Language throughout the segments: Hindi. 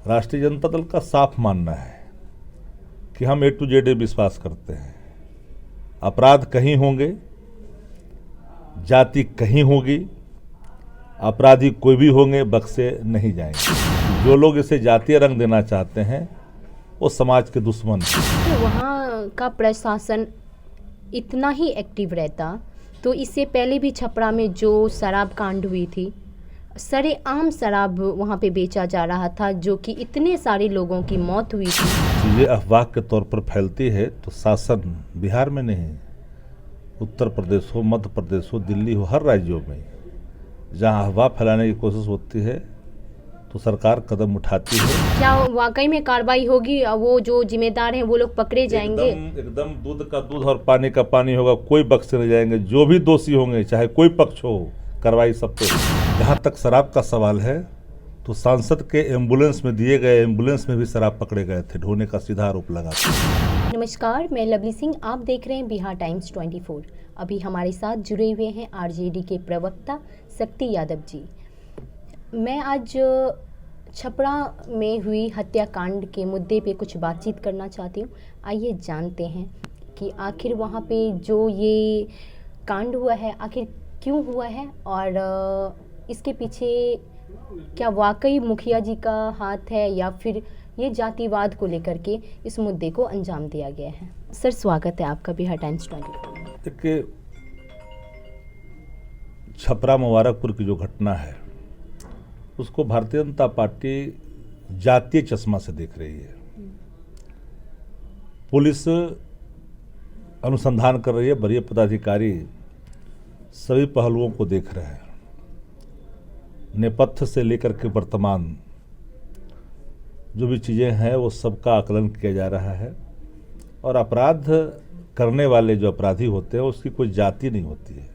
राष्ट्रीय जनता दल का साफ मानना है कि हम A to Z विश्वास करते हैं। अपराध कहीं होंगे, जाति कहीं होगी, अपराधी कोई भी होंगे, बख्शे नहीं जाएंगे। जो लोग इसे जातीय रंग देना चाहते हैं वो समाज के दुश्मन हैं। तो वहाँ का प्रशासन इतना ही एक्टिव रहता तो इससे पहले भी छपरा में जो शराब कांड हुई थी, सरेआम शराब वहाँ पे बेचा जा रहा था, जो कि इतने सारे लोगों की मौत हुई थी। चीज़ें अफवाह के तौर पर फैलती है तो शासन बिहार में नहीं, उत्तर प्रदेश हो, मध्य प्रदेश हो, दिल्ली हो, हर राज्यों में जहाँ अफवाह फैलाने की कोशिश होती है तो सरकार कदम उठाती है। क्या वाकई में कार्रवाई होगी? वो जो जिम्मेदार हैं वो लोग पकड़े जाएंगे? एकदम दूध का दूध और पानी का पानी होगा, कोई बख्शे नहीं जाएंगे। जो भी दोषी होंगे, चाहे कोई पक्ष हो, कार्रवाई सब पे। जहाँ तक शराब का सवाल है तो सांसद के एम्बुलेंस में दिए गए एम्बुलेंस में भी शराब पकड़े गए थे, ढोने का सीधा आरोप लगा था। नमस्कार, मैं लवली सिंह, आप देख रहे हैं बिहार टाइम्स 24। अभी हमारे साथ जुड़े हुए हैं आरजेडी के प्रवक्ता शक्ति यादव जी। मैं आज छपरा में हुई हत्याकांड के मुद्दे पे कुछ बातचीत करना चाहती हूँ। आइए जानते हैं कि आखिर वहाँ पे जो ये कांड हुआ है आखिर क्यों हुआ है, और इसके पीछे क्या वाकई मुखिया जी का हाथ है या फिर ये जातिवाद को लेकर के इस मुद्दे को अंजाम दिया गया है। सर, स्वागत है आपका बिहार टाइम्स 24। देखिए, छपरा मुबारकपुर की जो घटना है उसको भारतीय जनता पार्टी जातीय चश्मा से देख रही है। पुलिस अनुसंधान कर रही है, वरीय पदाधिकारी सभी पहलुओं को देख रहे हैं, नेपथ्य से लेकर के वर्तमान जो भी चीज़ें हैं वो सबका आकलन किया जा रहा है। और अपराध करने वाले जो अपराधी होते हैं उसकी कोई जाति नहीं होती है।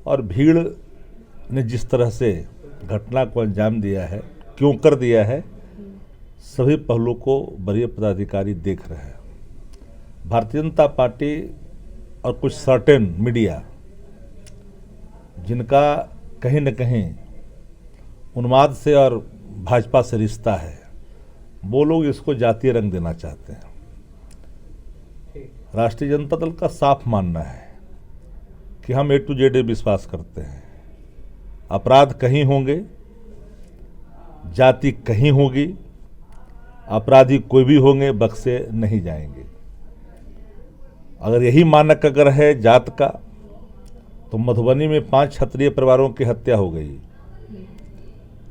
और भीड़ ने जिस तरह से घटना को अंजाम दिया है, क्यों कर दिया है, सभी पहलुओं को वरीय पदाधिकारी देख रहे हैं। भारतीय जनता पार्टी और कुछ सर्टेन मीडिया जिनका कहीं न कहीं उन्माद से और भाजपा से रिश्ता है, वो लोग इसको जातीय रंग देना चाहते हैं। राष्ट्रीय जनता दल का साफ मानना है कि हम A to Z विश्वास करते हैं। अपराध कहीं होंगे, जाति कहीं होगी, अपराधी कोई भी होंगे, बख्शे नहीं जाएंगे। अगर यही मानक अगर है जात का, तो मधुबनी में 5 क्षत्रिय परिवारों की हत्या हो गई,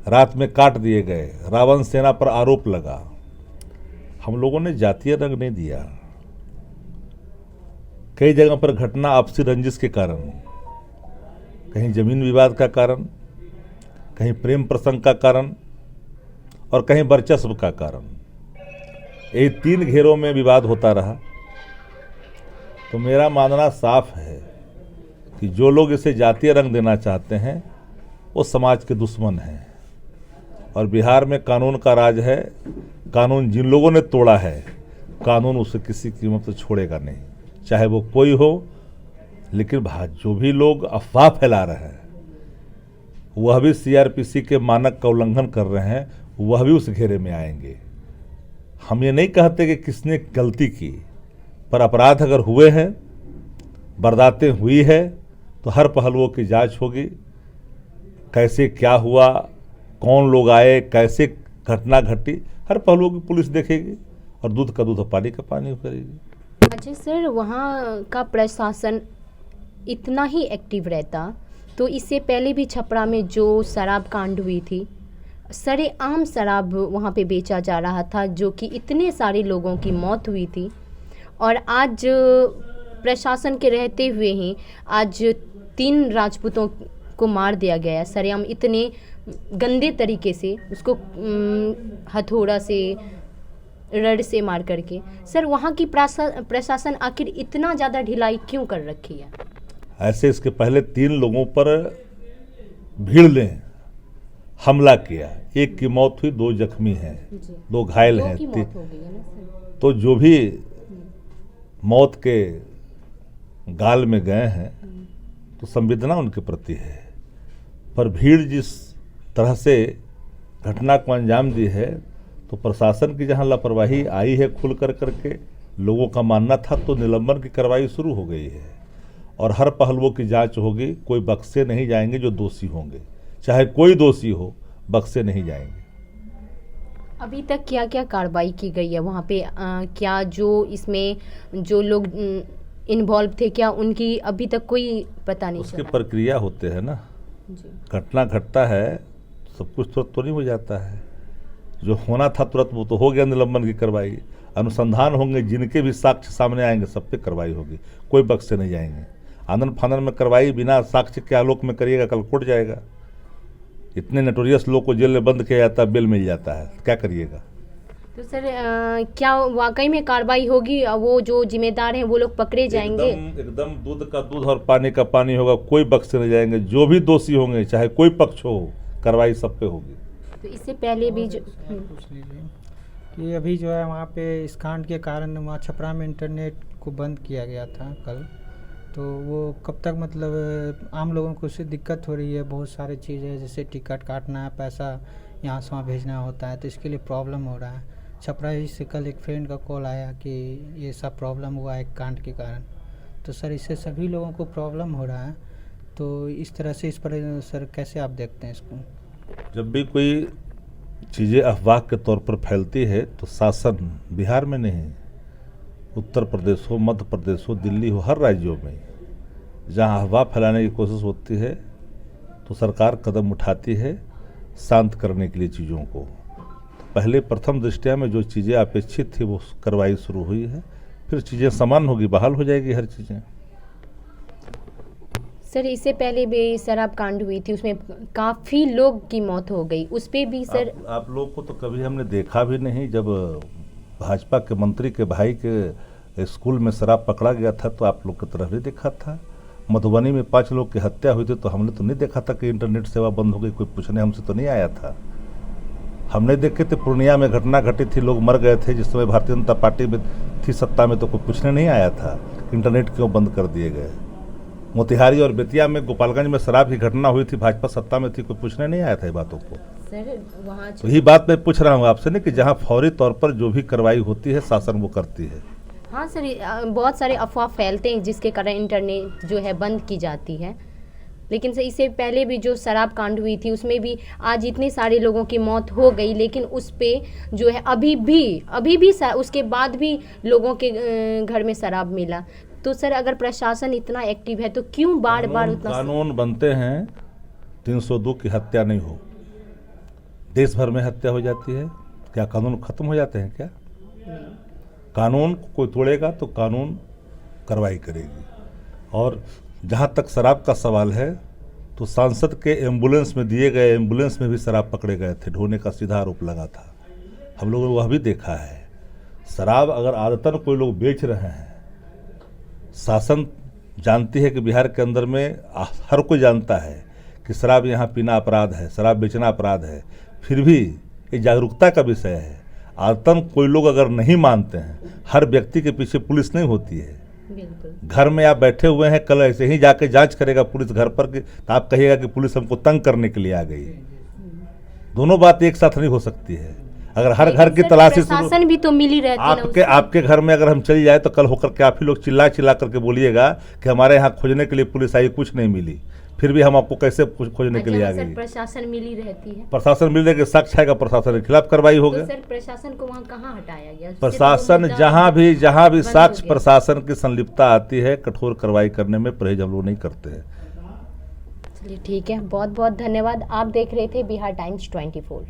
रात में काट दिए गए, रावण सेना पर आरोप लगा। हम लोगों ने जातीय रंग नहीं दिया। कई जगह पर घटना आपसी रंजिश के कारण, कहीं जमीन विवाद का कारण, कहीं प्रेम प्रसंग का कारण और कहीं वर्चस्व का कारण, यही 3 घेरों में विवाद होता रहा। तो मेरा मानना साफ है कि जो लोग इसे जातीय रंग देना चाहते हैं वो समाज के दुश्मन हैं। और बिहार में कानून का राज है। कानून जिन लोगों ने तोड़ा है, कानून उसे किसी कीमत से छोड़ेगा नहीं, चाहे वो कोई हो। लेकिन जो भी लोग अफवाह फैला रहे हैं वह भी CRPC के मानक का उल्लंघन कर रहे हैं, वह भी उस घेरे में आएंगे। हम ये नहीं कहते कि किसने गलती की, पर अपराध अगर हुए हैं, वारदातें हुई है, तो हर पहलुओं की जांच होगी। कैसे क्या हुआ, कौन लोग आए, कैसे घटना घटी, हर पहलुओं की पुलिस देखेगी और दूध का दूध और पानी का पानी करेगी। अच्छा सर, वहाँ का प्रशासन इतना ही एक्टिव रहता तो इससे पहले भी छपरा में जो शराब कांड हुई थी, सरेआम शराब वहाँ पे बेचा जा रहा था, जो कि इतने सारे लोगों की मौत हुई थी। और आज प्रशासन के रहते हुए ही आज 3 राजपूतों को मार दिया गया सरेआम, इतने गंदे तरीके से, उसको हथौड़ा से, रड से मार करके। सर, वहाँ की प्रशासन आखिर इतना ज़्यादा ढिलाई क्यों कर रखी है? ऐसे इसके पहले 3 लोगों पर भीड़ ने हमला किया, एक की मौत हुई, 2 जख्मी हैं, 2 घायल हैं। तो जो भी मौत के गाल में गए हैं तो संवेदना उनके प्रति है। पर भीड़ जिस तरह से घटना को अंजाम दी है, तो प्रशासन की जहां लापरवाही आई है खुल कर करके लोगों का मानना था, तो निलंबन की कार्रवाई शुरू हो गई है और हर पहलुओं की जांच होगी। कोई बख्शे नहीं जाएंगे जो दोषी होंगे, चाहे कोई दोषी हो, बख्शे नहीं जाएंगे। अभी तक क्या क्या कार्रवाई की गई है वहाँ पे? क्या जो इसमें जो लोग इन्वॉल्व थे, क्या उनकी अभी तक कोई पता नहीं उसकी चला? प्रक्रिया होते हैं ना, जी। घटना घटता है, सब कुछ तुरंत तो नहीं हो जाता है। जो होना था तुरंत वो तो हो गया, निलंबन की कार्रवाई। अनुसंधान होंगे, जिनके भी साक्ष्य सामने आएंगे सब पे कार्रवाई होगी, कोई बख्शे नहीं जाएंगे। आनंद फानन में कार्रवाई बिना साक्ष्य के आलोक में करिएगा, कल कोर्ट जाएगा। इतने नोटोरियस लोग को जेल में बंद किया जाता है, बेल मिल जाता है, क्या करिएगा? तो सर क्या वाकई में कार्रवाई होगी? वो जो जिम्मेदार हैं वो लोग पकड़े जाएंगे? एकदम दूध का दूध और पानी का पानी होगा, कोई बख्शे नहीं जाएंगे। जो भी दोषी होंगे, चाहे कोई पक्ष हो, कार्रवाई सब पे होगी। तो इससे पहले भी जो पूछ लीजिए कि अभी जो है वहाँ पे इस कांड के कारण वहाँ छपरा में इंटरनेट को बंद किया गया था कल, तो वो कब तक, मतलब आम लोगों को उससे दिक्कत हो रही है। बहुत सारी चीज़ें जैसे टिकट काटना है, पैसा यहाँ से वहाँ भेजना होता है, तो इसके लिए प्रॉब्लम हो रहा है। छपरा ही से कल एक फ्रेंड का कॉल आया कि ये सब प्रॉब्लम हुआ है कांड के कारण। तो सर इससे सभी लोगों को प्रॉब्लम हो रहा है, तो इस तरह से इस पर सर कैसे आप देखते हैं इसको? जब भी कोई चीज़ें अफवाह के तौर पर फैलती है, तो शासन बिहार में नहीं, उत्तर प्रदेश हो, मध्य प्रदेश हो, दिल्ली हो, हर राज्यों में जहां अफवाह फैलाने की कोशिश होती है, तो सरकार कदम उठाती है शांत करने के लिए चीज़ों को। पहले प्रथम दृष्टया में जो चीज़ें अपेक्षित थी वो कार्रवाई शुरू हुई है, फिर चीज़ें सामान्य होगी, बहाल हो जाएगी हर चीज़ें। सर इससे पहले भी शराब कांड हुई थी, उसमें काफ़ी लोग की मौत हो गई, उस पे भी सर आप लोग को तो कभी हमने देखा भी नहीं। जब भाजपा के मंत्री के भाई के स्कूल में शराब पकड़ा गया था, तो आप लोग की तरफ नहीं देखा था। मधुबनी में 5 लोग की हत्या हुई थी, तो हमने तो नहीं देखा था कि इंटरनेट सेवा बंद हो गई, कोई पूछने हमसे तो नहीं आया था। हमने देखे थे पूर्णिया में घटना घटी थी, लोग मर गए थे, जिस समय भारतीय जनता पार्टी में थी सत्ता में, तो कोई पूछने नहीं आया था इंटरनेट क्यों बंद कर दिए गए। मोतिहारी और बेतिया में, गोपालगंज में शराब की घटना हुई थी, भाजपा सत्ता में थी, कोई पूछने नहीं आया था ये बातों को। सर वहाँ तो यही बात मैं पूछ रहा हूँ आपसे ना, कि जहाँ फौरी तौर पर जो भी कार्रवाई होती है शासन वो करती है। हाँ सर, बहुत सारे अफवाह फैलते हैं जिसके कारण इंटरनेट जो है बंद की जाती है, लेकिन सर इससे पहले भी जो शराब कांड हुई थी उसमें भी आज इतने सारे लोगों की मौत हो गई, लेकिन उस पे जो है अभी भी उसके बाद भी लोगों के घर में शराब मिला। तो सर अगर प्रशासन इतना एक्टिव है तो क्यों बार बार उतना कानून बनते हैं 302 की हत्या नहीं हो, देश भर में हत्या हो जाती है, क्या कानून खत्म हो जाते हैं क्या? कानून कोई तोड़ेगा तो कानून कार्रवाई करेगी। और जहाँ तक शराब का सवाल है, तो सांसद के एम्बुलेंस में दिए गए एम्बुलेंस में भी शराब पकड़े गए थे, ढोने का सीधा आरोप लगा था। हम लोगों ने वह भी देखा है। शराब अगर आदतन कोई लोग बेच रहे हैं, शासन जानती है कि बिहार के अंदर में हर कोई जानता है कि शराब यहाँ पीना अपराध है, शराब बेचना अपराध है, फिर भी ये जागरूकता का विषय है। आदतन कोई लोग अगर नहीं मानते हैं, हर व्यक्ति के पीछे पुलिस नहीं होती है। बिल्कुल। घर में आप बैठे हुए हैं, कल ऐसे ही जाके जांच करेगा पुलिस घर पर, तो आप कहिएगा कि पुलिस हमको तंग करने के लिए आ गई। दोनों बात एक साथ नहीं हो सकती है। अगर हर घर की तलाशी प्रशासन भी तो मिली रहती है आपके घर में अगर हम चल जाए, तो कल होकर के आप ही लोग चिल्ला करके बोलिएगा कि हमारे यहाँ खोजने के लिए पुलिस आई, कुछ नहीं मिली, फिर भी हम आपको कैसे खोजने के लिए आ गई? प्रशासन मिली रहती है, प्रशासन मिलने के साक्ष्य आएगा, प्रशासन के खिलाफ कार्रवाई होगी। तो सर प्रशासन को वहाँ कहाँ हटाया गया? प्रशासन जहाँ भी साक्ष्य प्रशासन की संलिप्तता आती है, कठोर कार्रवाई करने में परहेज हम लोग नहीं करते हैं। चलिए ठीक है, बहुत बहुत धन्यवाद। आप देख रहे थे बिहार टाइम्स 24।